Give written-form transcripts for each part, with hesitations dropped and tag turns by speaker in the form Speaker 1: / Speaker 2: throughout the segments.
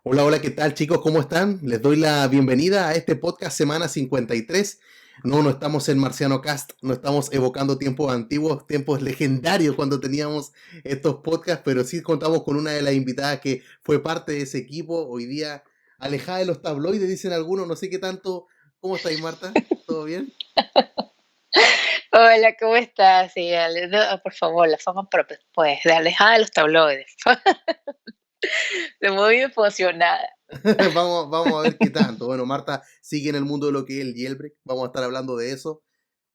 Speaker 1: Hola, hola, ¿qué tal chicos? ¿Cómo están? Les doy la bienvenida a este podcast Semana 53. No estamos en Marciano Cast, no estamos evocando tiempos antiguos, tiempos legendarios cuando teníamos estos podcasts, pero sí contamos con una de las invitadas que fue parte de ese equipo, hoy día alejada de los tabloides, dicen algunos, no sé qué tanto. ¿Cómo estáis, Marta? ¿Todo bien?
Speaker 2: Hola, ¿cómo estás? Sí, no, por favor, la fama propia, pues, de alejada de los tabloides. Estoy muy emocionada.
Speaker 1: Vamos a ver qué tanto. Bueno, Marta sigue en el mundo de lo que es el jailbreak, vamos a estar hablando de eso.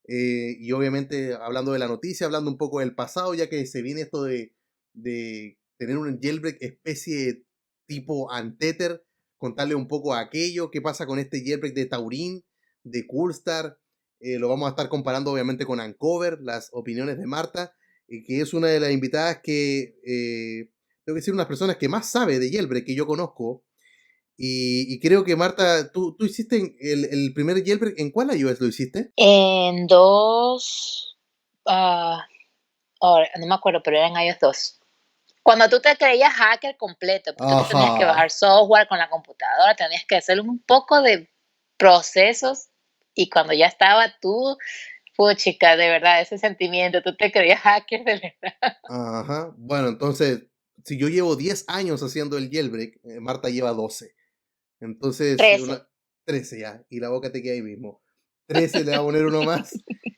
Speaker 1: Y obviamente hablando de la noticia, hablando un poco del pasado, ya que se viene esto de tener un jailbreak especie tipo Untether, contarle un poco aquello, qué pasa con este jailbreak de Taurin, de Coolstar, lo vamos a estar comparando obviamente con Uncover, las opiniones de Marta, que es una de las invitadas que, tengo que decir, unas personas que más sabe de jailbreak que yo conozco, y creo que Marta, tú hiciste el primer jailbreak, ¿en cuál iOS lo hiciste?
Speaker 2: En dos, ah, ahora, no me acuerdo, pero eran ellos dos. Cuando tú te creías hacker completo, porque tú tenías que
Speaker 1: Ajá.
Speaker 2: bajar software con la computadora, tenías que hacer un poco de procesos, y cuando ya estaba tú, chica, de verdad, ese sentimiento, tú te creías hacker de verdad.
Speaker 1: Ajá. Bueno, entonces, si yo llevo 10 años haciendo el jailbreak, Marta lleva 12. Entonces,
Speaker 2: 13.
Speaker 1: 13 ya, y la boca te queda ahí mismo. 13 le va a poner uno más.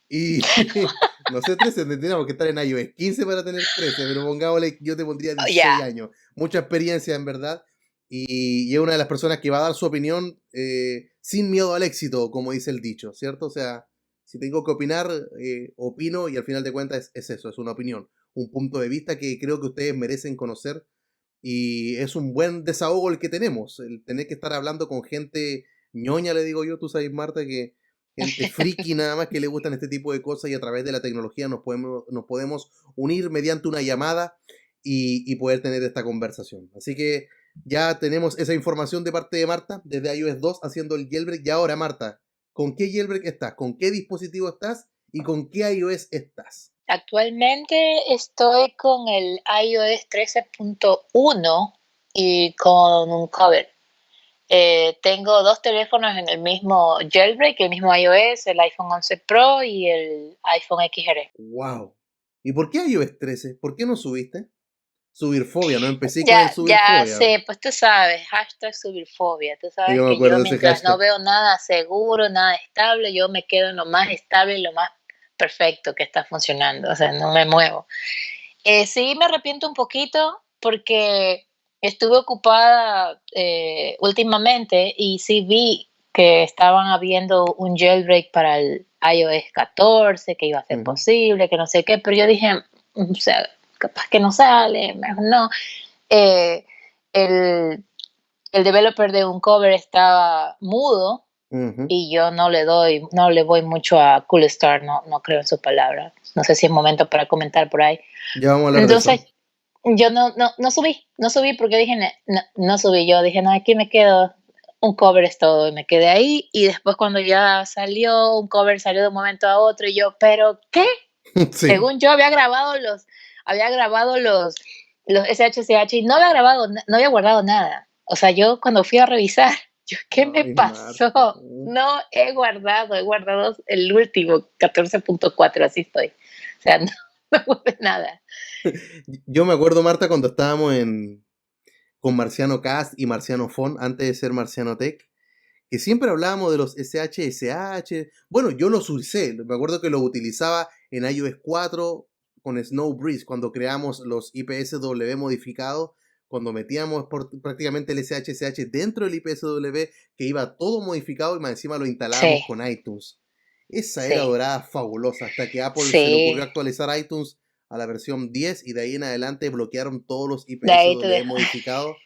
Speaker 1: Y no sé, 13 tendríamos que estar en iOS 15 para tener 13, pero pongámosle, yo te pondría
Speaker 2: Ya.
Speaker 1: 16 años. Mucha experiencia, en verdad. Y es una de las personas que va a dar su opinión sin miedo al éxito, como dice el dicho, ¿cierto? O sea, si tengo que opinar, opino y al final de cuentas es eso, es una opinión, un punto de vista que creo que ustedes merecen conocer y es un buen desahogo el que tenemos, el tener que estar hablando con gente ñoña, le digo yo, tú sabes, Marta, que gente friki nada más que le gustan este tipo de cosas y a través de la tecnología nos podemos unir mediante una llamada y poder tener esta conversación. Así que ya tenemos esa información de parte de Marta desde iOS 2 haciendo el jailbreak. Y ahora, Marta, ¿con qué jailbreak estás? ¿Con qué dispositivo estás? ¿Y con qué iOS estás?
Speaker 2: Actualmente estoy con el iOS 13.1 y con un cover. Tengo dos teléfonos en el mismo jailbreak, el mismo iOS, el iPhone 11 Pro y el iPhone XR.
Speaker 1: ¡Wow! ¿Y por qué iOS 13? ¿Por qué no subiste? Subir fobia, no empecé con el
Speaker 2: Ya,
Speaker 1: subir
Speaker 2: ya
Speaker 1: fobia.
Speaker 2: sé, pues tú sabes, hashtag subirfobia. Tú sabes
Speaker 1: Yo me
Speaker 2: que yo
Speaker 1: acuerdo de ese
Speaker 2: mientras no
Speaker 1: hashtag.
Speaker 2: veo nada seguro, nada estable, yo me quedo en lo más estable y lo más perfecto que está funcionando. O sea, no me muevo. Sí, me arrepiento un poquito porque estuve ocupada últimamente y sí vi que estaban habiendo un jailbreak para el iOS 14, que iba a ser
Speaker 1: Ujú.
Speaker 2: posible, que no sé qué, pero yo dije, o sea, capaz que no sale, mejor no. Eh, el, el developer de un cover estaba mudo
Speaker 1: Ujú.
Speaker 2: y yo no le voy mucho a Cool Star, no creo en su palabra. No sé si es momento para comentar por ahí.
Speaker 1: Ya vamos a hablar de
Speaker 2: Entonces,
Speaker 1: eso.
Speaker 2: yo no subí porque dije, no subí, yo dije, no, aquí me quedo, un cover es todo, y me quedé ahí, y después cuando ya salió, un cover salió de un momento a otro, y yo, ¿pero qué?
Speaker 1: Sí.
Speaker 2: Según yo había grabado los SHCH y no había grabado, no había guardado nada. O sea, yo cuando fui a revisar, yo, ¿qué me
Speaker 1: Ay, Marta.
Speaker 2: pasó? No he guardado el último 14.4, así estoy. O sea, no guardé nada.
Speaker 1: Yo me acuerdo, Marta, cuando estábamos con Marciano Cast y Marciano Fon, antes de ser Marciano Tech, que siempre hablábamos de los SHSH. Bueno, yo los usé, me acuerdo que los utilizaba en iOS 4 con Snow Breeze, cuando creamos los IPSW modificados, cuando metíamos prácticamente el SHSH dentro del IPSW, que iba todo modificado y más encima lo instalábamos
Speaker 2: Sí,
Speaker 1: con iTunes. Esa era
Speaker 2: sí,
Speaker 1: dorada fabulosa, hasta que Apple se le ocurrió
Speaker 2: sí.
Speaker 1: actualizar iTunes a la versión 10 y de ahí en adelante bloquearon todos los
Speaker 2: De ahí te
Speaker 1: IPSW
Speaker 2: dejo.
Speaker 1: modificados.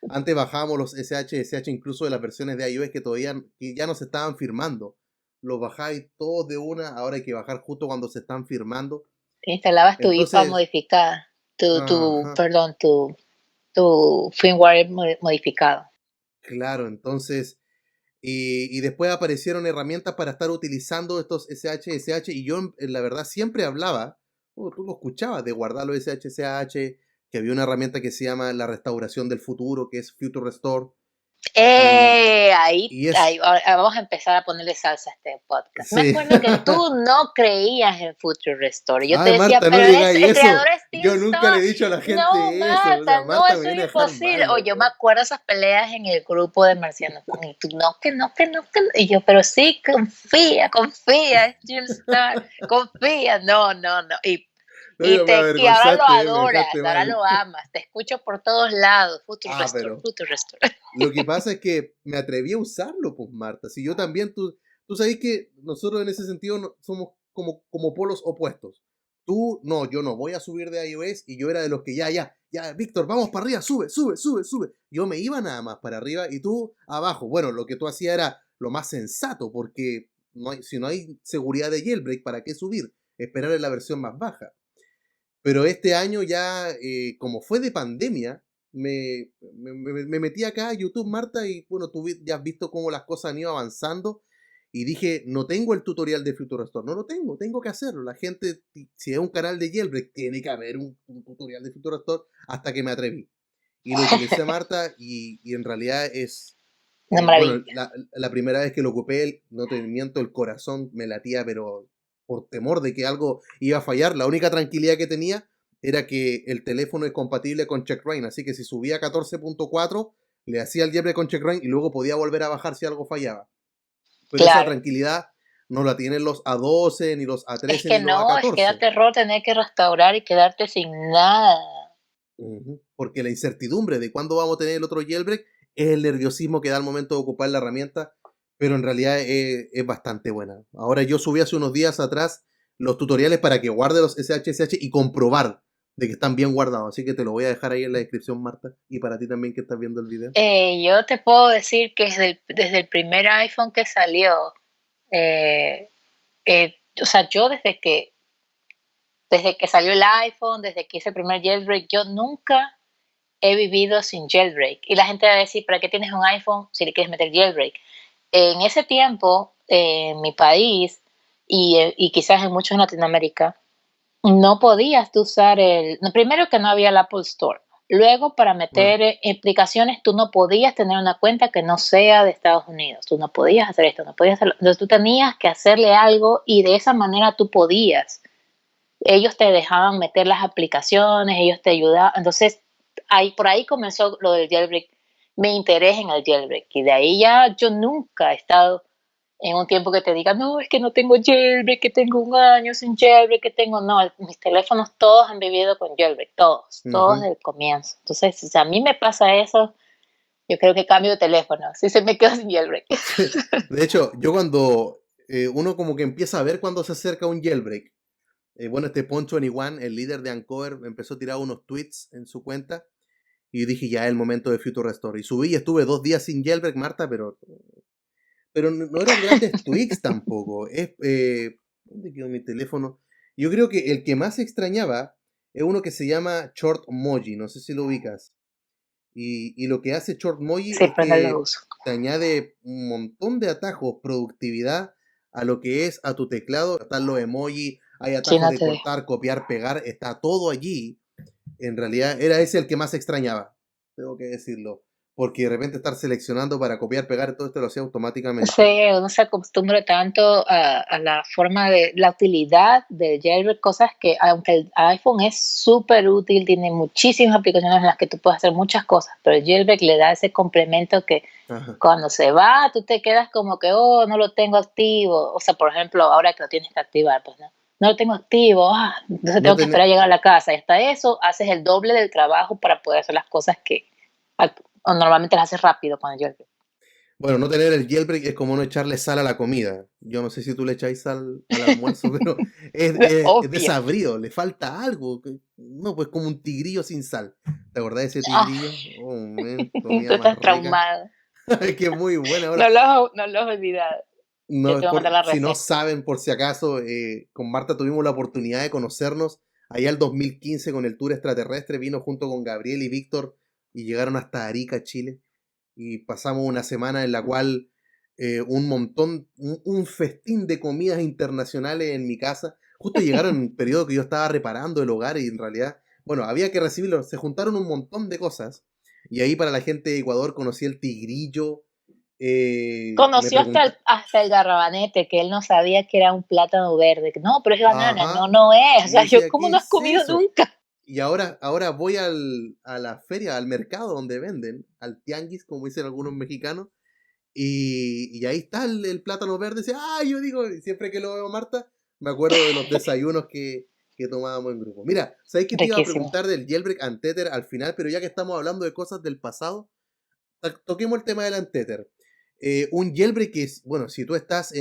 Speaker 1: Antes bajábamos los SH incluso de las versiones de iOS que todavía que ya no se estaban firmando. Los bajáis todos de una, ahora hay que bajar justo cuando se están firmando.
Speaker 2: Instalabas tu IPA
Speaker 1: Entonces,
Speaker 2: modificada,
Speaker 1: ajá,
Speaker 2: perdón, tu firmware modificado.
Speaker 1: claro, entonces, y después aparecieron herramientas para estar utilizando estos SH y yo la verdad siempre hablaba, tú lo escuchabas, de guardar los SH, que había una herramienta que se llama la restauración del futuro, que es Future Restore, y,
Speaker 2: Ahí,
Speaker 1: y
Speaker 2: ahí,
Speaker 1: es,
Speaker 2: ahora vamos a empezar a ponerle salsa a este podcast. Me
Speaker 1: sí.
Speaker 2: acuerdo que tú no creías en Future Restore. Yo te
Speaker 1: Ay,
Speaker 2: decía,
Speaker 1: Marta, no
Speaker 2: pero
Speaker 1: digáis
Speaker 2: el
Speaker 1: eso.
Speaker 2: creador es Tim
Speaker 1: Yo nunca le
Speaker 2: Starr.
Speaker 1: he dicho a la
Speaker 2: No,
Speaker 1: gente eso. O sea,
Speaker 2: Marta, no,
Speaker 1: Marta me
Speaker 2: eso es
Speaker 1: viene a dejar
Speaker 2: imposible. O
Speaker 1: mal.
Speaker 2: yo me acuerdo esas peleas en el grupo de marcianos. Y tú, no, que no, que no, que no. Y yo, pero sí, confía, confía, es Jim Starr, confía. No, no, no.
Speaker 1: No, yo me
Speaker 2: Y ahora lo
Speaker 1: avergonzaste, me
Speaker 2: adoras,
Speaker 1: dejaste
Speaker 2: ahora
Speaker 1: mal.
Speaker 2: lo amas. Te escucho por todos lados. Future
Speaker 1: Ah,
Speaker 2: Restore,
Speaker 1: pero
Speaker 2: Future Restore.
Speaker 1: lo que pasa es que me atreví a usarlo, pues, Marta. Si yo también, tú sabes que nosotros en ese sentido somos como polos opuestos. Tú, no, yo no voy a subir de iOS y yo era de los que ya, Víctor, vamos para arriba, sube, sube, sube, sube. Yo me iba nada más para arriba y tú abajo. Bueno, lo que tú hacías era lo más sensato porque si no hay seguridad de jailbreak, ¿para qué subir? Esperar en la versión más baja. Pero este año ya, como fue de pandemia, me metí acá a YouTube, Marta, y bueno, tú ya has visto cómo las cosas han ido avanzando. Y dije, no tengo el tutorial de Future Restore, no lo tengo que hacerlo. La gente, si es un canal de jailbreak, tiene que haber un tutorial de Future Restore hasta que me atreví. Y lo utilicé, Marta, y en realidad es,
Speaker 2: Una
Speaker 1: bueno,
Speaker 2: maravilla.
Speaker 1: la primera vez que lo ocupé, no te miento, el corazón me latía, pero por temor de que algo iba a fallar. La única tranquilidad que tenía era que el teléfono es compatible con CheckRain, así que si subía a 14.4, le hacía el jailbreak con CheckRain y luego podía volver a bajar si algo fallaba. Pero esa
Speaker 2: Claro.
Speaker 1: tranquilidad no la tienen los A12, ni los
Speaker 2: Es
Speaker 1: A13,
Speaker 2: que
Speaker 1: ni los
Speaker 2: no, es que da
Speaker 1: A14.
Speaker 2: terror tener que restaurar y quedarte sin nada.
Speaker 1: Porque la incertidumbre de cuándo vamos a tener el otro jailbreak es el nerviosismo que da al momento de ocupar la herramienta, pero en realidad es bastante buena. Ahora yo subí hace unos días atrás los tutoriales para que guarde los SHSH y comprobar de que están bien guardados, así que te lo voy a dejar ahí en la descripción, Marta, y para ti también que estás viendo el video.
Speaker 2: Yo te puedo decir que desde el primer iPhone que salió, eh, o sea, yo desde que salió el iPhone, desde que hice el primer jailbreak, yo nunca he vivido sin jailbreak. Y la gente va a decir, ¿para qué tienes un iPhone si le quieres meter jailbreak? En ese tiempo, en mi país y quizás en muchos en Latinoamérica, no podías tú usar primero que no había el Apple Store. Luego, para
Speaker 1: Bueno,
Speaker 2: meter aplicaciones, tú no podías tener una cuenta que no sea de Estados Unidos. Tú no podías hacer esto, no podías hacerlo. Entonces tú tenías que hacerle algo y de esa manera tú podías. Ellos te dejaban meter las aplicaciones, ellos te ayudaban. Entonces, por ahí comenzó lo del jailbreak, mi interés en el jailbreak. Y de ahí ya yo nunca he estado en un tiempo que te diga, no, es que no tengo jailbreak, que tengo un año sin jailbreak, que tengo, no, mis teléfonos todos han vivido con jailbreak, todos
Speaker 1: ujú.
Speaker 2: desde el comienzo. Entonces, si a mí me pasa eso, yo creo que cambio de teléfono, si se me queda sin jailbreak.
Speaker 1: De hecho, yo cuando uno como que empieza a ver cuando se acerca un jailbreak, bueno, este Poncho One, el líder de Ancover, empezó a tirar unos tweets en su cuenta. Y yo dije, ya es el momento de Future Restore. Y subí y estuve 2 días sin jailbreak, Marta, pero no eran grandes tweaks tampoco. ¿Dónde quedó mi teléfono? Yo creo que el que más extrañaba es uno que se llama Shortmoji, no sé si lo ubicas. Y lo que hace Shortmoji
Speaker 2: Sí,
Speaker 1: es
Speaker 2: pero no lo
Speaker 1: que
Speaker 2: uso.
Speaker 1: te añade un montón de atajos, productividad a lo que es a tu teclado. Están los emojis, hay
Speaker 2: Sí,
Speaker 1: atajos
Speaker 2: no
Speaker 1: de
Speaker 2: te dejo.
Speaker 1: cortar, copiar, pegar, está todo allí. En realidad era ese el que más extrañaba, tengo que decirlo. Porque de repente estar seleccionando para copiar, pegar, todo esto lo hacía
Speaker 2: Sí,
Speaker 1: automáticamente.
Speaker 2: uno se acostumbra tanto a la forma de la utilidad del jailbreak, cosas que aunque el iPhone es súper útil, tiene muchísimas aplicaciones en las que tú puedes hacer muchas cosas, pero el jailbreak le da ese complemento que
Speaker 1: Ajá.
Speaker 2: cuando se va, tú te quedas como que, oh, no lo tengo activo. O sea, por ejemplo, ahora que lo tienes que activar, pues no lo tengo activo, entonces
Speaker 1: No
Speaker 2: tengo que
Speaker 1: tener,
Speaker 2: esperar a llegar a la casa. Y hasta eso haces el doble del trabajo para poder hacer las cosas que o normalmente las haces rápido con el jailbreak.
Speaker 1: bueno, no tener el jailbreak es como no echarle sal a la comida. Yo no sé si tú le echáis sal al almuerzo, pero es
Speaker 2: Obvio.
Speaker 1: desabrido, le falta algo. No, pues como un tigrillo sin sal. ¿Te acordás de ese
Speaker 2: Ah,
Speaker 1: tigrillo? Oh, man,
Speaker 2: tú
Speaker 1: comida más
Speaker 2: estás
Speaker 1: rica.
Speaker 2: traumado.
Speaker 1: Es que es muy buena ahora.
Speaker 2: No lo has olvidado. Yo
Speaker 1: No,
Speaker 2: te voy a mandar la
Speaker 1: si no
Speaker 2: receta.
Speaker 1: saben, por si acaso, con Marta tuvimos la oportunidad de conocernos allá el 2015 con el tour extraterrestre. Vino junto con Gabriel y Víctor y llegaron hasta Arica, Chile. Y pasamos una semana en la cual un festín de comidas internacionales en mi casa. Justo llegaron en el periodo que yo estaba reparando el hogar y en realidad, bueno, había que recibirlo, se juntaron un montón de cosas, y ahí para la gente de Ecuador conocí el tigrillo, me
Speaker 2: Conoció
Speaker 1: pregunta,
Speaker 2: hasta el garrabanete, que él no sabía que era un plátano verde. No, pero es banana. No,
Speaker 1: ajá,
Speaker 2: no es. O
Speaker 1: y yo
Speaker 2: sea, yo,
Speaker 1: decía,
Speaker 2: ¿cómo
Speaker 1: ¿qué
Speaker 2: no has
Speaker 1: es
Speaker 2: comido
Speaker 1: eso?
Speaker 2: nunca?
Speaker 1: Y ahora voy a la feria, al mercado donde venden, al tianguis, como dicen algunos mexicanos, y ahí está el plátano verde. Dice, yo digo, siempre que lo veo, Marta, me acuerdo de los desayunos que tomábamos en grupo. Mira, ¿sabes que te iba a
Speaker 2: Riquísimo.
Speaker 1: preguntar del jailbreak and tether al final? Pero ya que estamos hablando de cosas del pasado, toquemos el tema del untether. Un jailbreak que es, bueno, si tú estás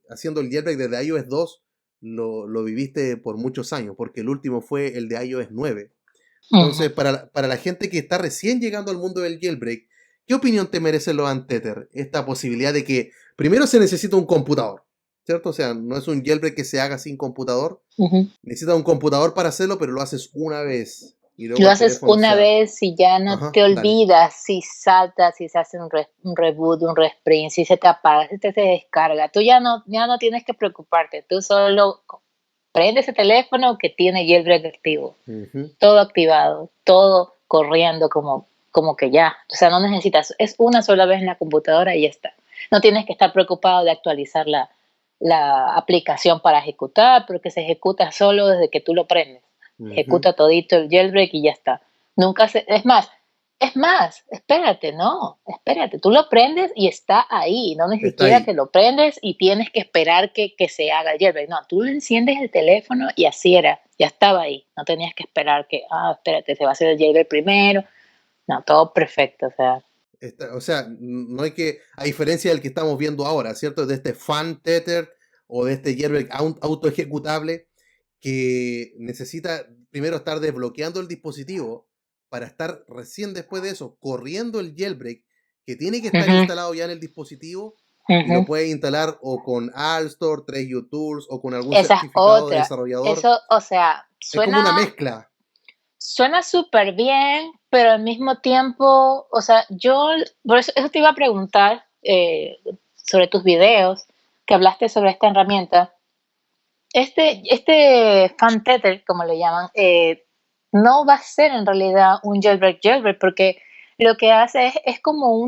Speaker 1: haciendo el jailbreak desde iOS 2, lo viviste por muchos años, porque el último fue el de iOS 9.
Speaker 2: Ujú.
Speaker 1: Entonces, para la gente que está recién llegando al mundo del jailbreak, ¿qué opinión te merece los untether? Esta posibilidad de que primero se necesita un computador, ¿cierto? O sea, no es un jailbreak que se haga sin computador.
Speaker 2: Ujú.
Speaker 1: Necesitas un computador para hacerlo, pero lo haces una vez y luego
Speaker 2: Lo
Speaker 1: el
Speaker 2: haces
Speaker 1: teléfono
Speaker 2: una vez y ya no
Speaker 1: Ajá,
Speaker 2: te
Speaker 1: dale.
Speaker 2: olvidas, si saltas, si se hace un reboot, un resprint, si se te apaga, si se descarga. Tú ya no tienes que preocuparte. Tú solo prendes ese teléfono que tiene jailbreak activo.
Speaker 1: Ujú.
Speaker 2: Todo activado, todo corriendo como que ya. O sea, no necesitas, es una sola vez en la computadora y ya está. No tienes que estar preocupado de actualizar la aplicación para ejecutar, porque se ejecuta solo desde que tú lo prendes.
Speaker 1: Ujú.
Speaker 2: Ejecuta todito el jailbreak y ya está. Nunca se, es más, espérate, no, espérate, tú lo prendes y está ahí, no ni
Speaker 1: Está
Speaker 2: siquiera
Speaker 1: ahí.
Speaker 2: que lo prendes y tienes que esperar que se haga el jailbreak, no, tú enciendes el teléfono y así era, ya estaba ahí, no tenías que esperar que, espérate, se va a hacer el jailbreak primero, no, todo perfecto, o sea,
Speaker 1: O sea, no hay que, a diferencia del que estamos viendo ahora, ¿cierto? De este fan tether o de este jailbreak auto ejecutable que necesita primero estar desbloqueando el dispositivo para estar recién después de eso corriendo el jailbreak que tiene que estar
Speaker 2: ujú,
Speaker 1: instalado ya en el dispositivo y lo
Speaker 2: ujú.
Speaker 1: puedes instalar o con Alstor, 3U Tools o con algún
Speaker 2: Esa es
Speaker 1: certificado de
Speaker 2: otra,
Speaker 1: desarrollador.
Speaker 2: eso, o sea,
Speaker 1: Es como una
Speaker 2: suena,
Speaker 1: mezcla.
Speaker 2: suena súper bien, pero al mismo tiempo, o sea, yo, por eso te iba a preguntar sobre tus videos, que hablaste sobre esta herramienta. Este fan tether, como le llaman, no va a ser en realidad un jailbreak, porque lo que hace es como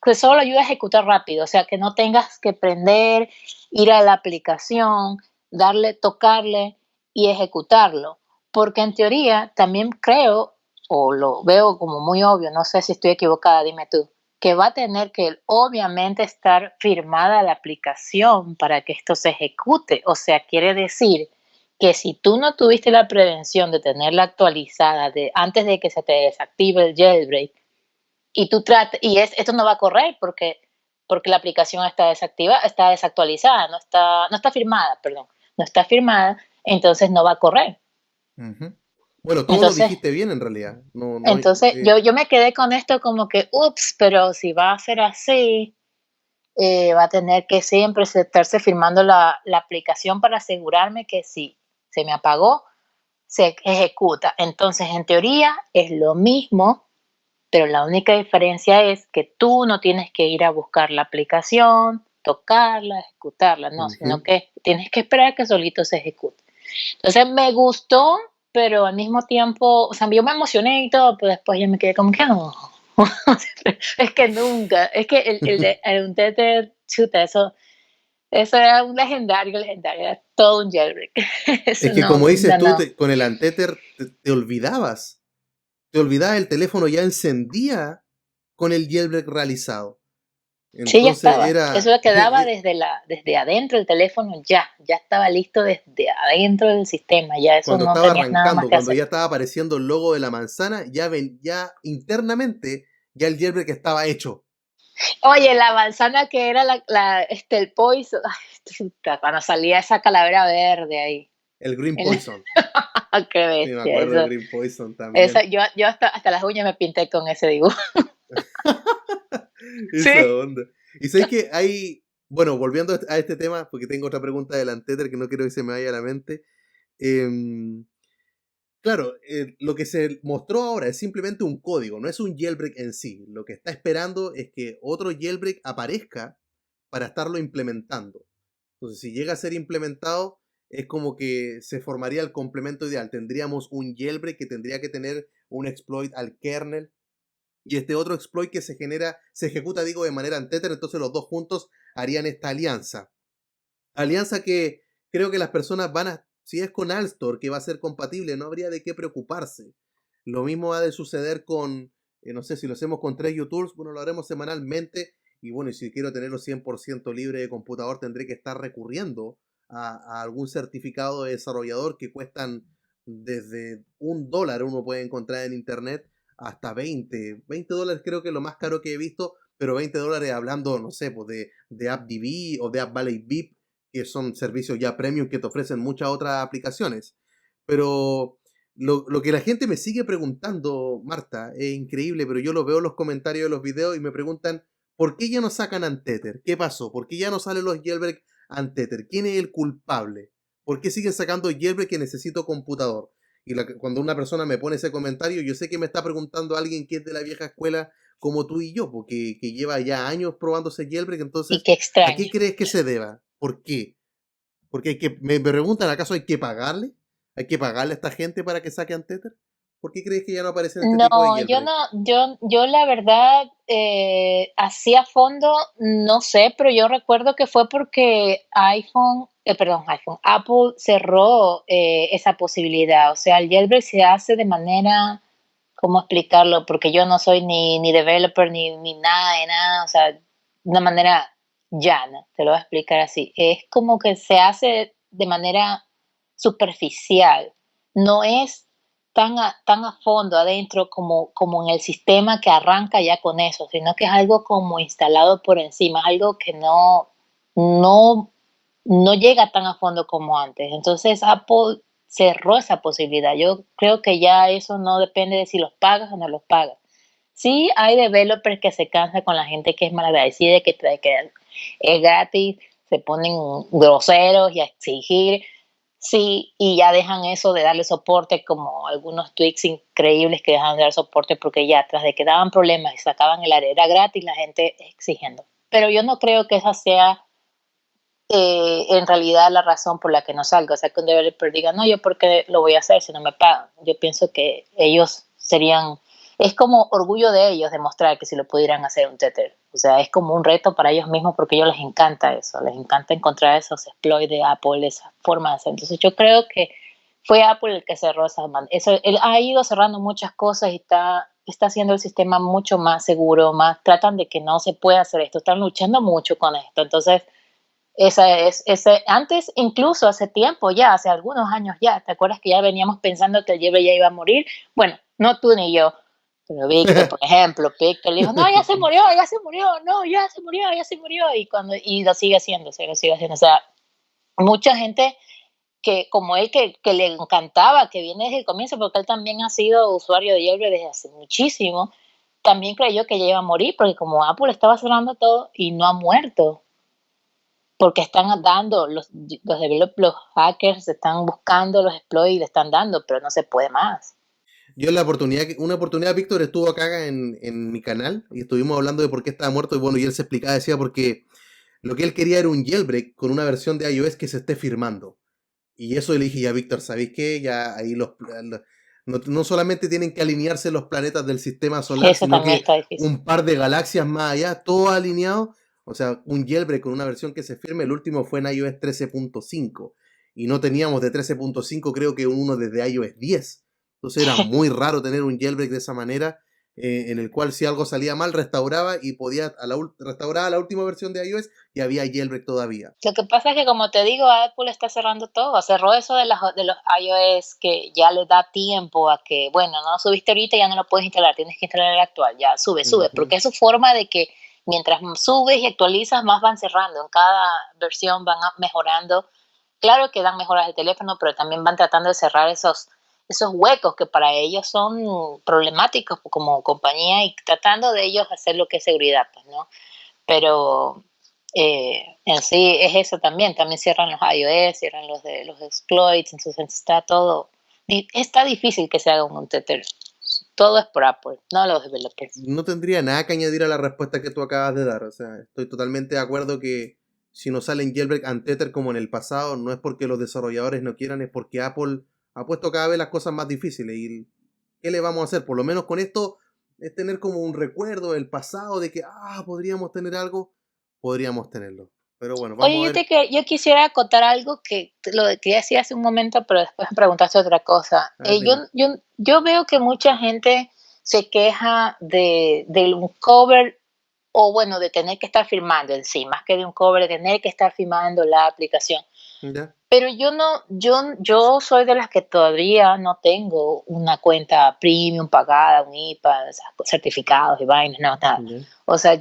Speaker 2: que solo ayuda a ejecutar rápido, o sea, que no tengas que prender, ir a la aplicación, darle, tocarle y ejecutarlo. Porque en teoría también creo, o lo veo como muy obvio, no sé si estoy equivocada, dime tú, que va a tener que obviamente estar firmada la aplicación para que esto se ejecute. O sea, quiere decir que si tú no tuviste la prevención de tenerla actualizada antes de que se te desactive el jailbreak y tú tratas, esto no va a correr porque la aplicación está desactivada, está desactualizada, no está firmada, perdón, no está firmada, entonces no va a correr.
Speaker 1: Ujú. Bueno, todo lo
Speaker 2: Entonces,
Speaker 1: dijiste bien en realidad. No, no,
Speaker 2: entonces yo me quedé con esto como que, ups, pero si va a ser así, va a tener que siempre estarse firmando la aplicación para asegurarme que si se me apagó, se ejecuta. Entonces, en teoría es lo mismo, pero la única diferencia es que tú no tienes que ir a buscar la aplicación, tocarla, ejecutarla, no, sino
Speaker 1: Ujú.
Speaker 2: que tienes que esperar que solito se ejecute. Entonces, me gustó, pero al mismo tiempo, o sea, yo me emocioné y todo, pero después ya me quedé como que no. Es que nunca, es que el Untethered, chuta, eso era un legendario, era todo un jailbreak.
Speaker 1: Es
Speaker 2: Eso
Speaker 1: que
Speaker 2: no,
Speaker 1: como dices
Speaker 2: no,
Speaker 1: tú,
Speaker 2: no.
Speaker 1: con el Untether te olvidabas. Te olvidabas, el teléfono ya encendía con el jailbreak realizado.
Speaker 2: Sí, ya
Speaker 1: Entonces
Speaker 2: estaba.
Speaker 1: era,
Speaker 2: Eso quedaba desde adentro del teléfono, ya estaba listo desde adentro del sistema, ya eso
Speaker 1: cuando
Speaker 2: no
Speaker 1: estaba
Speaker 2: tenías nada más
Speaker 1: arrancando,
Speaker 2: que
Speaker 1: cuando
Speaker 2: hacer.
Speaker 1: ya estaba apareciendo el logo de la manzana, ya internamente ya el jailbreak estaba hecho.
Speaker 2: Oye, la manzana que era el poison, ay, chuta, cuando salía esa calavera verde ahí.
Speaker 1: El Green
Speaker 2: El-
Speaker 1: Poison.
Speaker 2: Qué
Speaker 1: Sí, me
Speaker 2: bestia,
Speaker 1: acuerdo del
Speaker 2: eso.
Speaker 1: Green Poison
Speaker 2: Esa,
Speaker 1: también.
Speaker 2: yo hasta las uñas me pinté con ese dibujo.
Speaker 1: Esa
Speaker 2: Sí.
Speaker 1: onda. Y sabes que hay, bueno, volviendo a este tema, porque tengo otra pregunta del Untether que no quiero que se me vaya a la mente. em, Claro, lo que se mostró ahora es simplemente un código, no es un jailbreak en sí. Lo que está esperando es que otro jailbreak aparezca para estarlo implementando. Entonces, si llega a ser implementado, es como que se formaría el complemento ideal. Tendríamos un jailbreak que tendría que tener un exploit al kernel y este otro exploit que se ejecuta, digo, de manera antether, entonces los dos juntos harían esta alianza. Alianza que creo que las personas van a, si es con Alstor, que va a ser compatible, no habría de qué preocuparse. Lo mismo va de suceder con, no sé, si lo hacemos con 3U-Tools, bueno, lo haremos semanalmente, y bueno, y si quiero tenerlo 100% libre de computador, tendré que estar recurriendo a algún certificado de desarrollador que cuestan desde $1, uno puede encontrar en internet, hasta 20 dólares creo que es lo más caro que he visto, pero 20 dólares hablando, no sé, pues de AppDB o de AppValley VIP, que son servicios ya premium que te ofrecen muchas otras aplicaciones. Pero lo que la gente me sigue preguntando, Marta, es increíble, pero yo lo veo en los comentarios de los videos y me preguntan, ¿por qué ya no sacan Untether? ¿Qué pasó? ¿Por qué ya no salen los jailbreak Untether? ¿Quién es el culpable? ¿Por qué siguen sacando jailbreak que necesito computador? Y cuando una persona me pone ese comentario, yo sé que me está preguntando alguien que es de la vieja escuela como tú y yo, porque que lleva ya años probándose jailbreak.
Speaker 2: Y
Speaker 1: Entonces,
Speaker 2: qué
Speaker 1: ¿a qué
Speaker 2: extraño.
Speaker 1: crees que se deba? ¿Por qué? Porque me preguntan, ¿acaso hay que pagarle? ¿Hay que pagarle a esta gente para que saque Untether? ¿Por qué crees que ya no aparecen este tipo de
Speaker 2: No, yo
Speaker 1: jailbreak?
Speaker 2: no, yo la verdad, así a fondo, no sé, pero yo recuerdo que fue porque Apple cerró esa posibilidad. O sea, el jailbreak se hace de manera, ¿cómo explicarlo? Porque yo no soy ni developer ni nada de nada, o sea, de una manera llana, te lo voy a explicar así. Es como que se hace de manera superficial, no es tan a fondo adentro como en el sistema que arranca ya con eso, sino que es algo como instalado por encima, algo que no, no llega tan a fondo como antes. Entonces Apple cerró esa posibilidad. Yo creo que ya eso no depende de si los pagas o no los pagas. Sí, hay developers que se cansan con la gente que es malagradecida, que es gratis, se ponen groseros y a exigir. Sí, y ya dejan eso de darle soporte, como algunos tweaks increíbles que dejan de dar soporte porque ya tras de que daban problemas y sacaban el área era gratis, la gente exigiendo. Pero yo no creo que esa sea en realidad la razón por la que no salga. O sea, que un developer diga, no, yo por qué lo voy a hacer si no me pagan. Yo pienso que ellos serían, es como orgullo de ellos demostrar que si lo pudieran hacer un tether. O sea, es como un reto para ellos mismos porque a ellos les encanta eso, les encanta encontrar esos exploits de Apple, esa forma de hacer. Entonces yo creo que fue Apple el que cerró él ha ido cerrando muchas cosas y está haciendo el sistema mucho más seguro, tratan de que no se pueda hacer esto, están luchando mucho con esto. Entonces, antes, incluso hace tiempo ya, hace algunos años ya, ¿te acuerdas que ya veníamos pensando que el Yebre ya iba a morir? Bueno, no tú ni yo, pero Víctor, por ejemplo, Víctor dijo, no, ya se murió, no, ya se murió, y lo sigue haciendo, se lo sigue haciendo. O sea, mucha gente que como él, que le encantaba, que viene desde el comienzo, porque él también ha sido usuario de Yebre desde hace muchísimo, también creyó que ya iba a morir, porque como Apple estaba cerrando todo y no ha muerto, porque están dando, los hackers están buscando los exploits y le están dando, pero no se puede más.
Speaker 1: Yo una oportunidad, Víctor estuvo acá en mi canal y estuvimos hablando de por qué estaba muerto y bueno, y él se explicaba, decía porque lo que él quería era un jailbreak con una versión de iOS que se esté firmando. Y eso le dije, ya Víctor, ¿sabéis qué? Ya ahí no solamente tienen que alinearse los planetas del sistema solar,
Speaker 2: Eso
Speaker 1: sino
Speaker 2: también
Speaker 1: que
Speaker 2: está difícil.
Speaker 1: un par de galaxias más allá, todo alineado. O sea, un jailbreak con una versión que se firme, el último fue en iOS 13.5. Y no teníamos de 13.5, creo que uno desde iOS 10. Entonces era muy raro tener un jailbreak de esa manera, en el cual si algo salía mal, restauraba y podía restaurar a la última versión de iOS y había jailbreak todavía.
Speaker 2: Lo que pasa es que, como te digo, Apple está cerrando todo. Cerró eso de los iOS que ya le da tiempo a que, bueno, no lo subiste ahorita, ya no lo puedes instalar, tienes que instalar el actual, ya sube,
Speaker 1: Ujú.
Speaker 2: porque es su forma de que mientras subes y actualizas, más van cerrando. En cada versión van mejorando. Claro que dan mejoras de teléfono, pero también van tratando de cerrar esos huecos que para ellos son problemáticos como compañía y tratando de ellos hacer lo que es seguridad, pues, ¿no? Pero en sí es eso también. También cierran los iOS, cierran los de los exploits, entonces está todo. Está difícil que se haga un tether. Todo es por Apple, no los developers.
Speaker 1: No tendría nada que añadir a la respuesta que tú acabas de dar. O sea, estoy totalmente de acuerdo que si no salen jailbreak untethered como en el pasado, no es porque los desarrolladores no quieran, es porque Apple ha puesto cada vez las cosas más difíciles. ¿Y qué le vamos a hacer? Por lo menos con esto es tener como un recuerdo del pasado de que, podríamos tener algo, podríamos tenerlo. Pero bueno,
Speaker 2: Oye,
Speaker 1: vamos a ver.
Speaker 2: yo quisiera acotar algo que lo que decía hace un momento, pero después me preguntaste otra cosa.
Speaker 1: A ver, dime.
Speaker 2: Yo veo que mucha gente se queja de un cover o bueno, de tener que estar firmando en sí, más que de un cover, de tener que estar firmando la aplicación.
Speaker 1: ¿Ya?
Speaker 2: Pero yo soy de las que todavía no tengo una cuenta premium pagada, un IPA, esas certificados y vainas, no, nada.
Speaker 1: ¿Ya?
Speaker 2: O sea,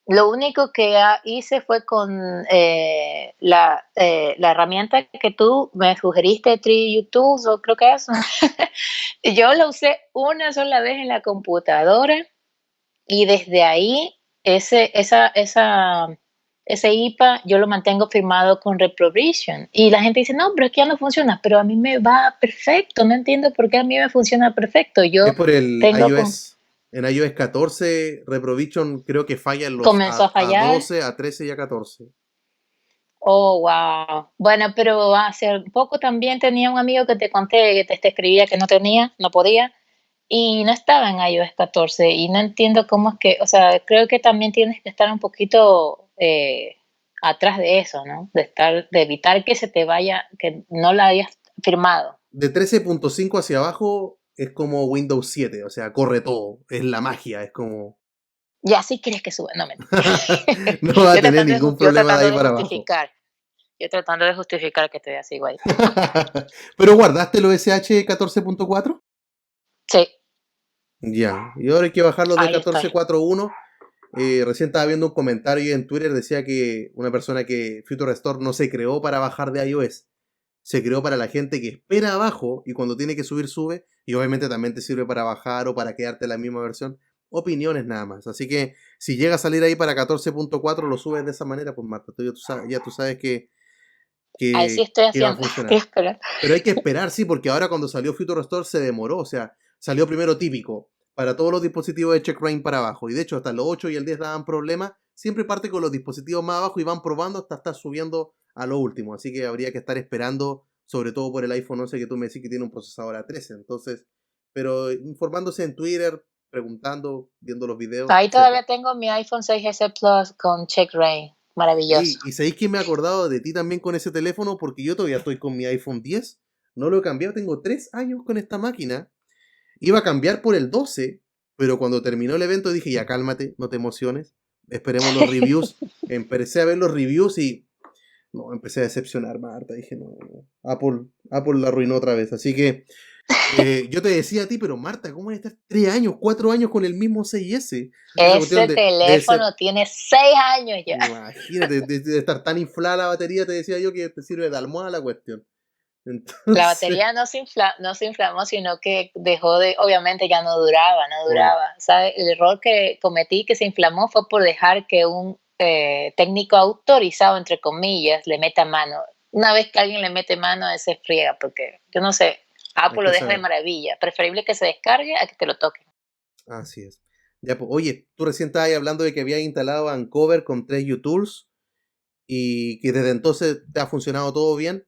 Speaker 2: lo único que hice fue con la herramienta que tú me sugeriste, Tree Tools, o creo que es. Yo la usé una sola vez en la computadora y desde ahí ese IPA yo lo mantengo firmado con Reprovision. Y la gente dice, no, pero es que ya no funciona, pero a mí me va perfecto, no entiendo por qué a mí me funciona perfecto.
Speaker 1: Es
Speaker 2: Yo
Speaker 1: por el
Speaker 2: tengo con,
Speaker 1: iOS. En iOS 14, Reprovision creo que falla en los
Speaker 2: comenzó a
Speaker 1: a
Speaker 2: fallar.
Speaker 1: 12, a 13 y a 14.
Speaker 2: Oh, wow. Bueno, pero hace poco también tenía un amigo que te conté, que te escribía que no podía, y no estaba en iOS 14, y no entiendo cómo es que, o sea, creo que también tienes que estar un poquito atrás de eso, ¿no? De evitar que se te vaya, que no la hayas firmado.
Speaker 1: De 13.5 hacia abajo es como Windows 7, o sea, corre todo. Es la magia, es como.
Speaker 2: Y así quieres que suba, no mentira.
Speaker 1: No va a tener ningún
Speaker 2: Yo
Speaker 1: problema de
Speaker 2: tratando
Speaker 1: ahí
Speaker 2: de
Speaker 1: para abajo.
Speaker 2: justificar, yo tratando de justificar que estoy así igual.
Speaker 1: Pero guardaste los SH 14.4.
Speaker 2: Sí,
Speaker 1: Ya, y ahora hay que bajarlos de
Speaker 2: ahí estoy.
Speaker 1: 14.4.1. Recién estaba viendo un comentario en Twitter, decía que una persona que Future Restore no se creó para bajar de iOS, se creó para la gente que espera abajo y cuando tiene que subir, sube, y obviamente también te sirve para bajar o para quedarte en la misma versión. Opiniones nada más. Así que si llega a salir ahí para 14.4, lo subes de esa manera, pues Marta, ya tú sabes
Speaker 2: Ahí sí estoy
Speaker 1: que va a
Speaker 2: haciendo, estoy
Speaker 1: funcionar.
Speaker 2: esperando.
Speaker 1: Pero hay que esperar, sí, porque ahora cuando salió Future Restore se demoró, o sea, salió primero típico para todos los dispositivos de Checkra para abajo, y de hecho hasta los 8 y el 10 daban problemas, siempre parte con los dispositivos más abajo y van probando hasta estar subiendo a lo último, así que habría que estar esperando, sobre todo por el iPhone 11 que tú me decís que tiene un procesador A13, entonces, pero informándose en Twitter, preguntando, viendo los videos,
Speaker 2: Ahí
Speaker 1: etcétera.
Speaker 2: todavía tengo mi iPhone 6S Plus con Check Rain. Maravilloso.
Speaker 1: Y sabéis que me he acordado de ti también con ese teléfono, porque yo todavía estoy con mi iPhone 10, no lo he cambiado, tengo 3 años con esta máquina. Iba a cambiar por el 12, pero cuando terminó el evento dije, ya cálmate, no te emociones, esperemos los reviews. Empecé a ver los reviews y no, empecé a decepcionar, Marta. Dije, no, Apple la arruinó otra vez. Así que yo te decía a ti, pero Marta, ¿cómo vas a estar 3 años, 4 años con el mismo 6S? Esa cuestión
Speaker 2: Ese
Speaker 1: debe ser,
Speaker 2: teléfono tiene 6 años ya.
Speaker 1: imagínate, de estar tan inflada la batería, te decía yo que te sirve de almohada la cuestión.
Speaker 2: La
Speaker 1: Entonces,
Speaker 2: batería no se inflamó, sino que dejó obviamente ya no
Speaker 1: obvio.
Speaker 2: duraba. ¿Sabe? El error que cometí que se inflamó fue por dejar que un técnico autorizado, entre comillas, le meta mano. Una vez que alguien le mete mano, se friega, porque yo no sé,
Speaker 1: Hay
Speaker 2: Apple lo
Speaker 1: que
Speaker 2: deja de
Speaker 1: saber.
Speaker 2: maravilla. Preferible que se descargue a que te lo toquen.
Speaker 1: Así es. Ya, pues, oye, tú recién estabas ahí hablando de que había instalado Vancover con 3 UTools y que desde entonces te ha funcionado todo bien.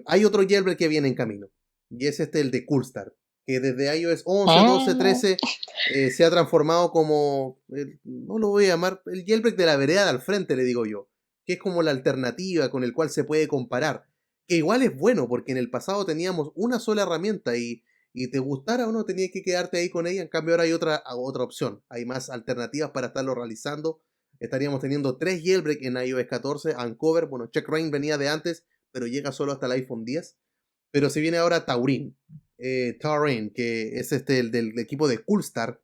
Speaker 1: Hay otro jailbreak que viene en camino y es el de Coolstart, que desde iOS 11, 12,
Speaker 2: Mm,
Speaker 1: 13 se ha transformado como, no lo voy a llamar, el jailbreak de la vereda de al frente, le digo yo, que es como la alternativa con el cual se puede comparar, que igual es bueno porque en el pasado teníamos una sola herramienta y te gustara o no, tenías que quedarte ahí con ella. En cambio, ahora hay otra opción. Hay más alternativas para estarlo realizando. Estaríamos teniendo 3 jailbreak en iOS 14. Uncover, bueno, Checkra venía de antes, pero llega solo hasta el iPhone 10. Pero se viene ahora Taurin, que es el del equipo de Coolstar.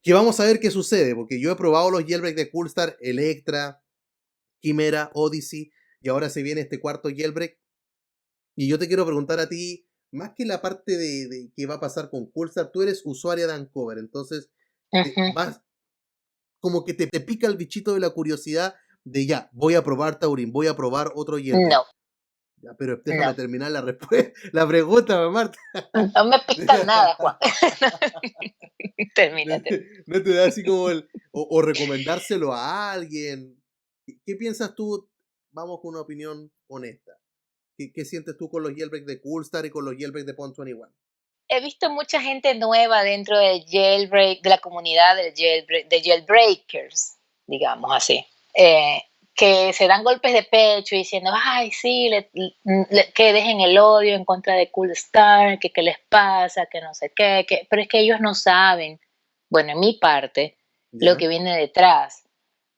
Speaker 1: Que vamos a ver qué sucede, porque yo he probado los jailbreak de Coolstar, Electra, Chimera, Odyssey, y ahora se viene este cuarto jailbreak. Y yo te quiero preguntar a ti, más que la parte de qué va a pasar con Coolstar, tú eres usuaria de Uncover, entonces
Speaker 2: ujú.
Speaker 1: vas como que te pica el bichito de la curiosidad de ya, voy a probar Taurin, voy a probar otro jailbreak.
Speaker 2: No,
Speaker 1: Ya, pero
Speaker 2: no.
Speaker 1: déjame terminar la respuesta, la pregunta, Marta.
Speaker 2: No me pica nada, Juan.
Speaker 1: No
Speaker 2: Termínate.
Speaker 1: no te da así como o recomendárselo a alguien. ¿Qué piensas tú? Vamos con una opinión honesta. ¿Qué sientes tú con los jailbreak de Coolstar y con los jailbreak de Pond 21?
Speaker 2: He visto mucha gente nueva dentro del jailbreak, de la comunidad del jailbreak, de jailbreakers, digamos así, que se dan golpes de pecho diciendo, ay, sí, que dejen el odio en contra de Coolstar, que qué les pasa, que no sé qué, pero es que ellos no saben, bueno, en mi parte, lo
Speaker 1: ¿Ya?
Speaker 2: que viene detrás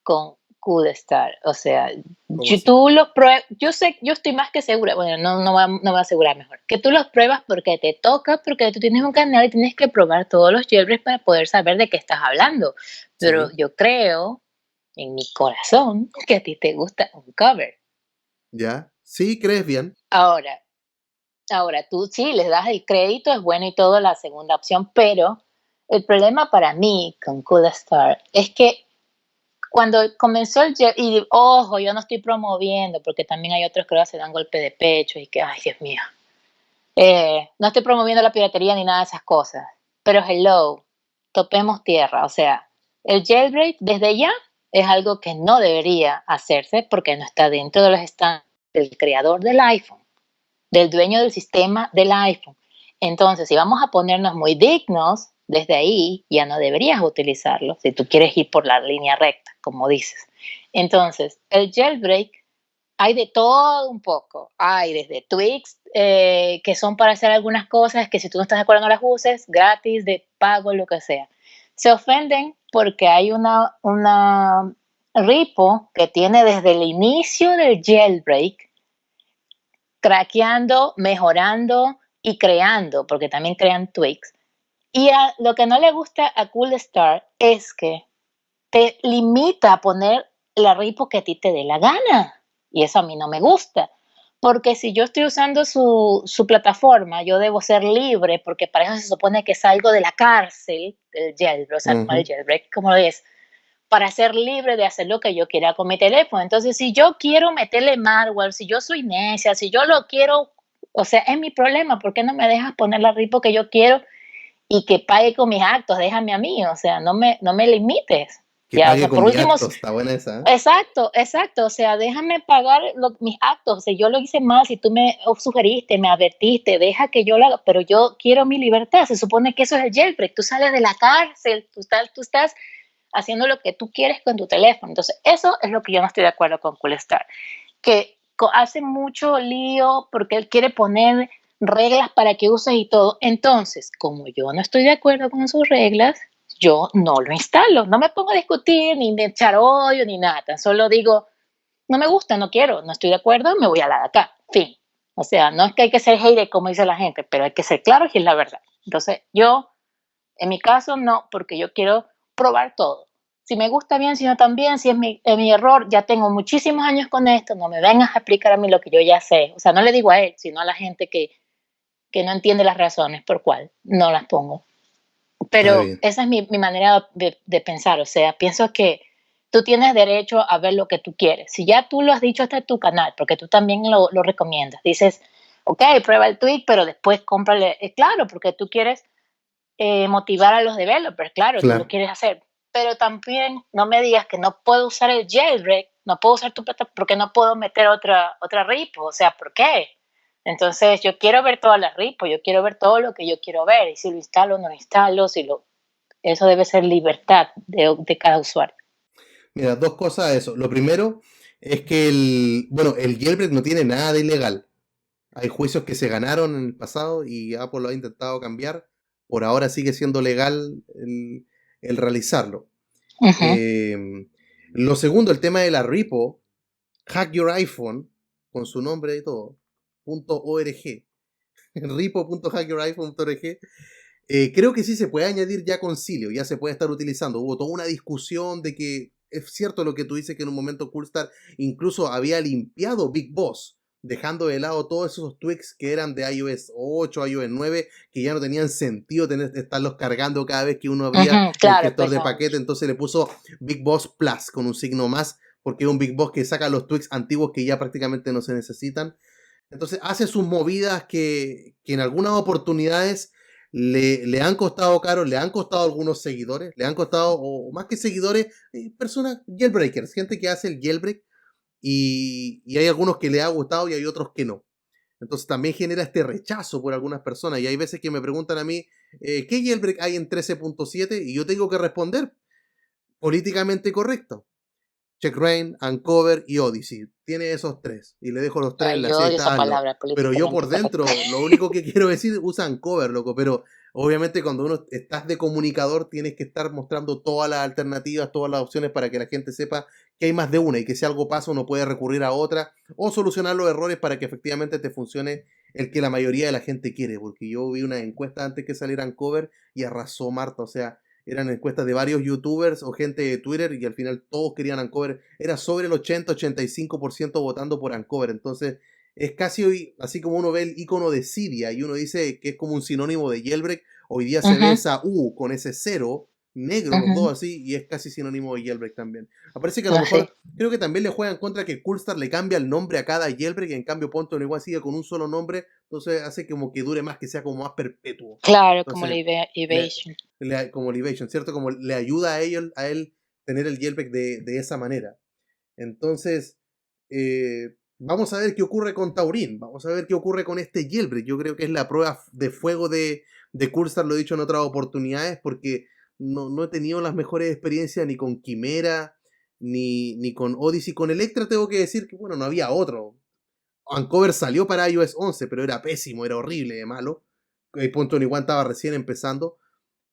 Speaker 2: con Coolstar. O sea,
Speaker 1: ¿Cómo así?
Speaker 2: tú los pruebas, yo sé, yo estoy más que segura, bueno, no voy a asegurar mejor, que tú los pruebas porque te toca, porque tú tienes un canal y tienes que probar todos los jailbreaks para poder saber de qué estás hablando. Pero
Speaker 1: Sí.
Speaker 2: yo creo en mi corazón que a ti te gusta un cover.
Speaker 1: ¿Ya? Sí, crees bien.
Speaker 2: Ahora, ahora tú sí les das el crédito, es bueno y todo la segunda opción, pero el problema para mí con Coolstar es que cuando comenzó y ojo, yo no estoy promoviendo, porque también hay otros que se dan golpe de pecho y que, ay, Dios mío, no estoy promoviendo la piratería ni nada de esas cosas, pero hello, topemos tierra, o sea, el jailbreak desde ya es algo que no debería hacerse porque no está dentro de los estándares del creador del iPhone, del dueño del sistema del iPhone. Entonces, si vamos a ponernos muy dignos, desde ahí ya no deberías utilizarlo si tú quieres ir por la línea recta, como dices. Entonces, el jailbreak hay de todo un poco. Hay desde tweaks que son para hacer algunas cosas que si tú no estás de acuerdo no las uses, gratis, de pago, lo que sea. Se ofenden porque hay una repo que tiene desde el inicio del jailbreak craqueando, mejorando y creando, porque también crean tweaks. Y lo que no le gusta a Coolstar es que te limita a poner la repo que a ti te dé la gana. Y eso a mí no me gusta. Porque si yo estoy usando su plataforma, yo debo ser libre, porque para eso se supone que salgo de la cárcel del jailbreak, o sea, no el
Speaker 1: Ujú.
Speaker 2: jailbreak, como es, para ser libre de hacer lo que yo quiera con mi teléfono. Entonces, si yo quiero meterle malware, si yo soy necia, si yo lo quiero, o sea, es mi problema. ¿Por qué no me dejas poner la repo que yo quiero y que pague con mis actos? Déjame a mí, o sea, no me limites.
Speaker 1: Que
Speaker 2: Ya, o
Speaker 1: pague
Speaker 2: sea,
Speaker 1: con
Speaker 2: por
Speaker 1: mi
Speaker 2: último,
Speaker 1: acto. Está buena esa, ¿eh?
Speaker 2: exacto, exacto, o sea, déjame pagar mis actos. O sea, yo lo hice mal, si tú me sugeriste, me advertiste, deja que yo lo haga, pero yo quiero mi libertad. Se supone que eso es el jailbreak. Tú sales de la cárcel, tú estás haciendo lo que tú quieres con tu teléfono. Entonces, eso es lo que yo no estoy de acuerdo con Coolstar, que hace mucho lío porque él quiere poner reglas para que uses y todo. Entonces, como yo no estoy de acuerdo con sus reglas, yo no lo instalo. No me pongo a discutir, ni de echar odio, ni nada. Tan solo digo, no me gusta, no quiero, no estoy de acuerdo, me voy a la de acá. Fin. O sea, no es que hay que ser hater como dice la gente, pero hay que ser claro y es la verdad. Entonces, yo en mi caso, no, porque yo quiero probar todo. Si me gusta bien, si no también, si es mi error, ya tengo muchísimos años con esto, no me vengas a explicar a mí lo que yo ya sé. O sea, no le digo a él, sino a la gente que no entiende las razones por cuál no las pongo.
Speaker 1: Está
Speaker 2: Pero
Speaker 1: bien.
Speaker 2: esa es mi manera de pensar, o sea, pienso que tú tienes derecho a ver lo que tú quieres. Si ya tú lo has dicho hasta tu canal, porque tú también lo recomiendas, dices, ok, prueba el tweet, pero después cómprale, claro, porque tú quieres motivar a los developers, claro, tú lo
Speaker 1: Claro.
Speaker 2: quieres hacer, pero también no me digas que no puedo usar el jailbreak, no puedo usar tu plataforma porque no puedo meter otra repo, o sea, ¿por qué? Entonces yo quiero ver todas las repos, yo quiero ver todo lo que yo quiero ver, y si lo instalo o no lo instalo, eso debe ser libertad de cada usuario.
Speaker 1: Mira, dos cosas a eso. Lo primero es que bueno, el jailbreak no tiene nada de ilegal. Hay juicios que se ganaron en el pasado y Apple lo ha intentado cambiar. Por ahora sigue siendo legal el realizarlo.
Speaker 2: Ujú.
Speaker 1: Eh, lo segundo, el tema de la repo, Hack Your iPhone, con su nombre y todo, .org, repo.hackyouriphone.org. Creo que sí se puede añadir ya concilio, ya se puede estar utilizando. Hubo toda una discusión de que es cierto lo que tú dices, que en un momento Coolstar incluso había limpiado Big Boss, dejando de lado todos esos tweaks que eran de iOS 8, iOS 9, que ya no tenían sentido estarlos cargando cada vez que uno abría
Speaker 2: Ujú,
Speaker 1: el
Speaker 2: claro,
Speaker 1: gestor de
Speaker 2: pesado.
Speaker 1: paquete. Entonces le puso Big Boss Plus con un signo más, porque es un Big Boss que saca los tweaks antiguos que ya prácticamente no se necesitan. Entonces hace sus movidas que en algunas oportunidades le han costado caro, le han costado algunos seguidores, le han costado, o más que seguidores, personas, jailbreakers, gente que hace el jailbreak, y hay algunos que le ha gustado y hay otros que no. Entonces también genera este rechazo por algunas personas, y hay veces que me preguntan a mí, ¿qué jailbreak hay en 13.7? Y yo tengo que responder políticamente correcto. Checkra1n, Unc0ver y Odyssey. Tiene esos tres. Y le dejo los tres
Speaker 2: Ay,
Speaker 1: en la
Speaker 2: yo odio
Speaker 1: cesta,
Speaker 2: esa
Speaker 1: hazlo.
Speaker 2: palabra,
Speaker 1: Pero yo
Speaker 2: políticamente
Speaker 1: por
Speaker 2: correcto.
Speaker 1: dentro, lo único que quiero decir, usa Unc0ver, loco. Pero obviamente cuando uno estás de comunicador, tienes que estar mostrando todas las alternativas, todas las opciones para que la gente sepa que hay más de una y que si algo pasa uno puede recurrir a otra o solucionar los errores para que efectivamente te funcione el que la mayoría de la gente quiere. Porque yo vi una encuesta antes que saliera Unc0ver y arrasó Marta. O sea, eran encuestas de varios youtubers o gente de Twitter y al final todos querían Unc0ver. Era sobre el 80-85% votando por Unc0ver. Entonces es casi hoy, así como uno ve el icono de Cydia y uno dice que es como un sinónimo de jailbreak, hoy día se ve esa U con ese cero negro, los dos así, y es casi sinónimo de jailbreak también. Aparece que a lo mejor, creo que también le juegan contra que Coolstar le cambia el nombre a cada jailbreak, y en cambio Ponto igual sigue con un solo nombre, entonces hace como que dure más, que sea como más perpetuo.
Speaker 2: Claro,
Speaker 1: Entonces,
Speaker 2: como la Evasion.
Speaker 1: como Libation, ¿cierto? Como le ayuda a él tener el jailbreak de esa manera. Entonces, vamos a ver qué ocurre con Taurin, vamos a ver qué ocurre con este jailbreak. Yo creo que es la prueba de fuego de Coolstar, lo he dicho en otras oportunidades, porque no he tenido las mejores experiencias ni con Quimera, ni con Odyssey. Con Electra tengo que decir que, bueno, no había otro. Unc0ver salió para iOS 11, pero era pésimo, era horrible de malo. Ponto One estaba recién empezando.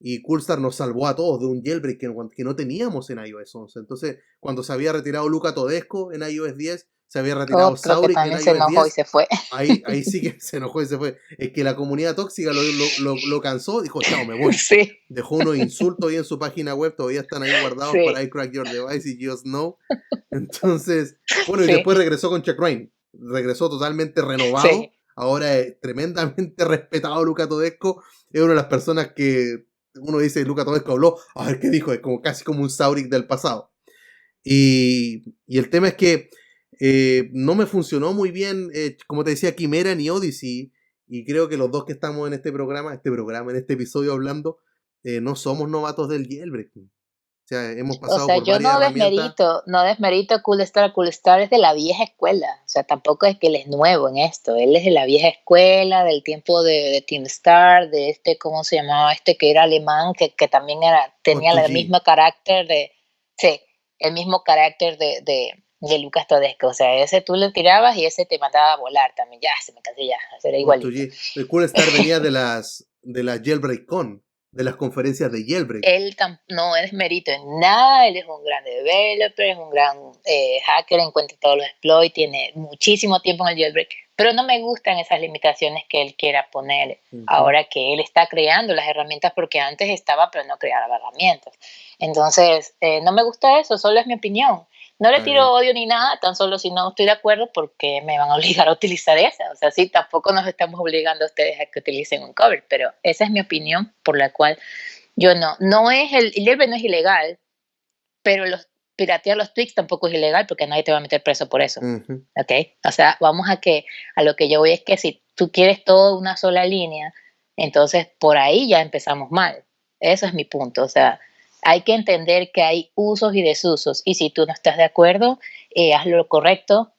Speaker 1: Y Coolstar nos salvó a todos de un jailbreak que no teníamos en iOS 11. Entonces, cuando se había retirado Luca Todesco en iOS 10, se había retirado
Speaker 2: Otro que
Speaker 1: Saurik en
Speaker 2: también se
Speaker 1: iOS
Speaker 2: enojó y
Speaker 1: 10,
Speaker 2: se fue.
Speaker 1: ahí sí que se enojó y se fue. Es que la comunidad tóxica lo cansó, dijo, chao, me voy.
Speaker 2: Sí,
Speaker 1: Dejó unos insultos ahí en su página web, todavía están ahí guardados
Speaker 2: sí,
Speaker 1: para iCrack Your Device y Just Know. Entonces, bueno, y
Speaker 2: sí,
Speaker 1: después regresó con Checkra1n. Regresó totalmente renovado.
Speaker 2: sí.
Speaker 1: Ahora es tremendamente respetado Luca Todesco. Es una de las personas que uno dice, Luca Todesco habló, a ver qué dijo, es como casi como un Saurik del pasado. Y el tema es que no me funcionó muy bien, como te decía, Quimera ni Odyssey, y creo que los dos que estamos en en este episodio hablando, no somos novatos del jailbreak. O sea, hemos
Speaker 2: O
Speaker 1: pasado
Speaker 2: sea,
Speaker 1: por
Speaker 2: yo
Speaker 1: varias herramientas.
Speaker 2: no desmerito Coolstar. Coolstar es de la vieja escuela. O sea, tampoco es que él es nuevo en esto. Él es de la vieja escuela, del tiempo de Teamstar, de este, ¿cómo se llamaba? Este que era alemán, que también tenía el
Speaker 1: Hot2G.
Speaker 2: mismo carácter sí, el mismo carácter de Lucas Todesco. O sea, ese tú le tirabas y ese te mandaba a volar también. Ya, se me cansé ya, era igualito.
Speaker 1: Hot2G. El Coolstar venía de las JailbreakCon, de las conferencias de jailbreak.
Speaker 2: No es mérito en nada, él es un gran developer, es un gran hacker, encuentra todos los exploits, tiene muchísimo tiempo en el jailbreak, pero no me gustan esas limitaciones que él quiera poner ahora que él está creando las herramientas, porque antes estaba pero no creaba herramientas. Entonces, no me gusta eso, solo es mi opinión. No le tiro odio ni nada, tan solo si no estoy de acuerdo, porque me van a obligar a utilizar esa. O sea, sí, tampoco nos estamos obligando a ustedes a que utilicen Unc0ver, pero esa es mi opinión por la cual yo no es el jailbreak no es ilegal, pero piratear los tweaks tampoco es ilegal, porque nadie te va a meter preso por eso. ¿Ok? O sea, vamos a lo que yo voy es que si tú quieres todo una sola línea, entonces por ahí ya empezamos mal. Eso es mi punto. O sea, hay que entender que hay usos y desusos, y si tú no estás de acuerdo, haz lo correcto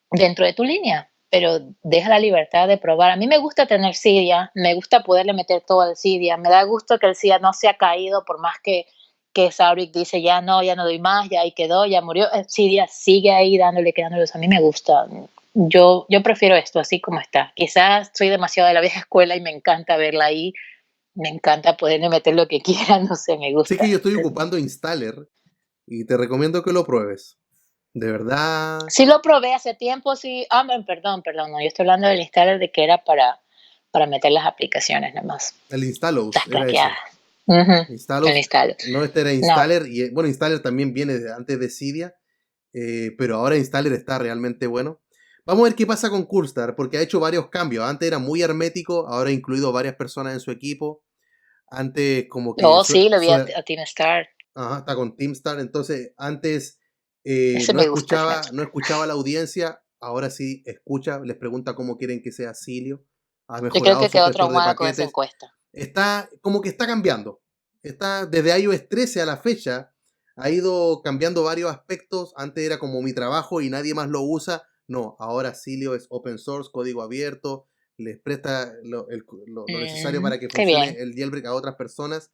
Speaker 2: dentro de tu línea, pero deja la libertad de probar. A mí me gusta tener Cydia, me gusta poderle meter todo al Cydia, me da gusto que el Cydia no se ha caído, por más que Saurik dice ya no doy más, ya ahí quedó, ya murió. El Cydia sigue ahí dándole. A mí me gusta. Yo prefiero esto así como está. Quizás soy demasiado de la vieja escuela y me encanta verla ahí, me encanta poderle meter lo que quiera, no sé, me gusta.
Speaker 1: Sé que yo estoy ocupando Installer y te recomiendo que lo pruebes. De verdad.
Speaker 2: Sí lo probé hace tiempo, sí. Perdón, no, yo estoy hablando del installer de que era para meter las aplicaciones nomás.
Speaker 1: El Installous
Speaker 2: Estás
Speaker 1: era
Speaker 2: plaqueada.
Speaker 1: ese. Installous,
Speaker 2: El installer.
Speaker 1: no, este era Installer. No. Y bueno, Installer también viene antes de Cydia, pero ahora Installer está realmente bueno. Vamos a ver qué pasa con Coolstar, porque ha hecho varios cambios. Antes era muy hermético, ahora ha incluido varias personas en su equipo. Antes como que...
Speaker 2: sí, lo vi a Teamstar.
Speaker 1: Ajá, está con Teamstar. Entonces, antes no escuchaba a la audiencia, ahora sí escucha, les pregunta cómo quieren que sea Cilio. Ha
Speaker 2: Yo creo
Speaker 1: mejorado
Speaker 2: que
Speaker 1: su
Speaker 2: quedó
Speaker 1: gestor de
Speaker 2: traumada con esa
Speaker 1: paquetes.
Speaker 2: encuesta.
Speaker 1: está como que está cambiando. Está desde iOS 13 a la fecha, ha ido cambiando varios aspectos. Antes era como mi trabajo y nadie más lo usa. No, ahora Silio es open source, código abierto, les presta lo necesario para que
Speaker 2: Qué
Speaker 1: funcione
Speaker 2: bien.
Speaker 1: el jailbreak a otras personas.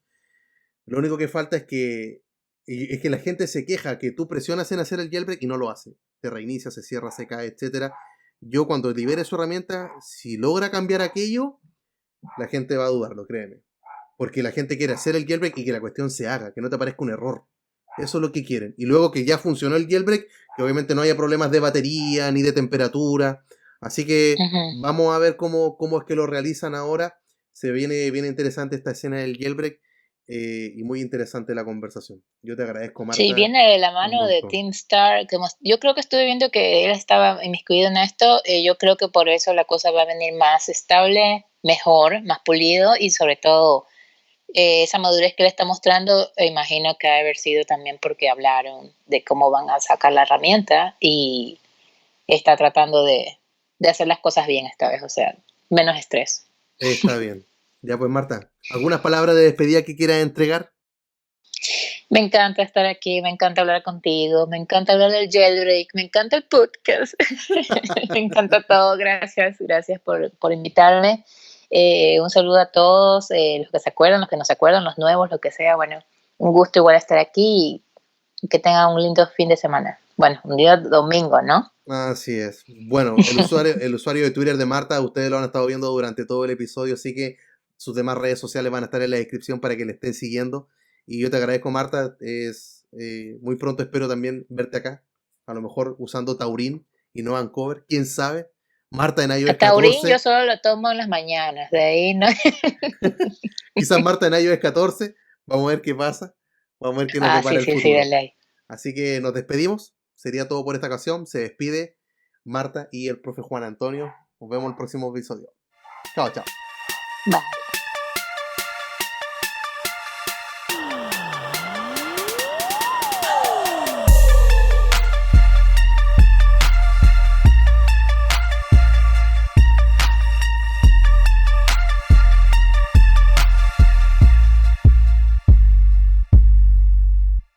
Speaker 1: Lo único que falta es que la gente se queja que tú presionas en hacer el jailbreak y no lo hace. Se reinicia, se cierra, se cae, etcétera. Yo cuando libere su herramienta, si logra cambiar aquello, la gente va a dudarlo, créeme. Porque la gente quiere hacer el jailbreak y que la cuestión se haga, que no te parezca un error. Eso es lo que quieren. Y luego que ya funcionó el jailbreak, que obviamente no haya problemas de batería ni de temperatura. Así que
Speaker 2: Ujú.
Speaker 1: vamos a ver cómo es que lo realizan ahora. Se viene interesante esta escena del jailbreak y muy interesante la conversación. Yo te agradezco,
Speaker 2: Sí,
Speaker 1: Marta,
Speaker 2: viene de la
Speaker 1: un
Speaker 2: mano de
Speaker 1: montón.
Speaker 2: Tim Stark. Yo creo que estuve viendo que él estaba inmiscuido en esto. Yo creo que por eso la cosa va a venir más estable, mejor, más pulido y sobre todo esa madurez que él está mostrando, imagino que ha de haber sido también porque hablaron de cómo van a sacar la herramienta y está tratando de hacer las cosas bien esta vez, o sea, menos estrés.
Speaker 1: Está bien. Ya pues, Marta, ¿algunas palabras de despedida que quieras entregar?
Speaker 2: Me encanta estar aquí, me encanta hablar contigo, me encanta hablar del jailbreak, me encanta el podcast, me encanta todo, gracias, gracias por invitarme. Un saludo a todos, los que se acuerdan, los que no se acuerdan, los nuevos, lo que sea, bueno, un gusto igual estar aquí y que tengan un lindo fin de semana. Bueno, un día domingo, ¿no?
Speaker 1: Así es. Bueno, el usuario de Twitter de Marta, ustedes lo han estado viendo durante todo el episodio, así que sus demás redes sociales van a estar en la descripción para que le estén siguiendo. Y yo te agradezco, Marta. Muy pronto espero también verte acá, a lo mejor usando Taurín y no Ancover, quién sabe. Marta en
Speaker 2: A
Speaker 1: iOS
Speaker 2: Taurín yo
Speaker 1: 14,
Speaker 2: solo lo tomo en las mañanas, de ahí no.
Speaker 1: quizás Marta en iOS 14, vamos a ver qué pasa, vamos a ver qué nos
Speaker 2: Ah, sí,
Speaker 1: depara el
Speaker 2: sí, sí, de
Speaker 1: futuro.
Speaker 2: ley.
Speaker 1: Así que nos despedimos. Sería todo por esta ocasión. Se despide Marta y el profe Juan Antonio. Nos vemos en el próximo episodio. Chao, chao.
Speaker 2: Bye.